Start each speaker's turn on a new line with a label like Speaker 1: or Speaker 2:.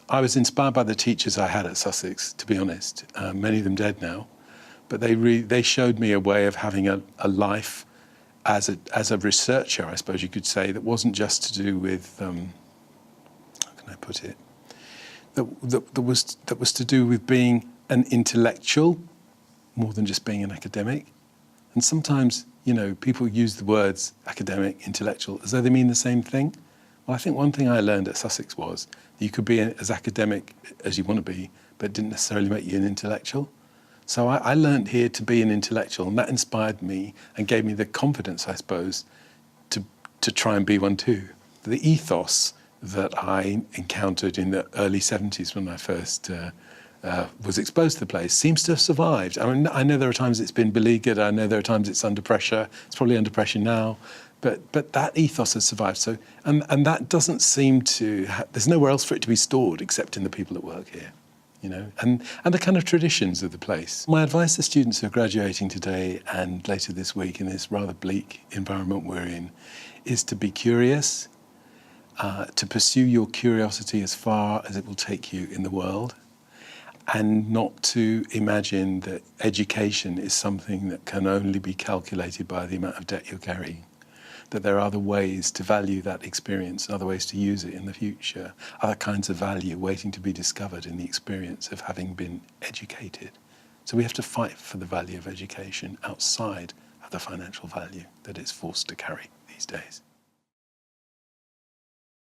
Speaker 1: I was inspired by the teachers I had at Sussex, to be honest. Many of them dead now, but they showed me a way of having a life as a researcher, I suppose you could say, that wasn't just to do with how can I put it? That was to do with being an intellectual more than just being an academic. And sometimes, people use the words academic, intellectual, as though they mean the same thing. Well, I think one thing I learned at Sussex was that you could be as academic as you want to be, but it didn't necessarily make you an intellectual. So I learned here to be an intellectual, and that inspired me and gave me the confidence, I suppose, to try and be one too. The ethos that I encountered in the early 70s when I first was exposed to the place seems to have survived. I mean, I know there are times it's been beleaguered, I know there are times it's under pressure, it's probably under pressure now, but that ethos has survived. So, and that doesn't seem to, there's nowhere else for it to be stored except in the people that work here, and the kind of traditions of the place. My advice to students who are graduating today and later this week in this rather bleak environment we're in is to be curious, to pursue your curiosity as far as it will take you in the world, and not to imagine that education is something that can only be calculated by the amount of debt you're carrying. That there are other ways to value that experience, other ways to use it in the future, other kinds of value waiting to be discovered in the experience of having been educated. So we have to fight for the value of education outside of the financial value that it's forced to carry these days.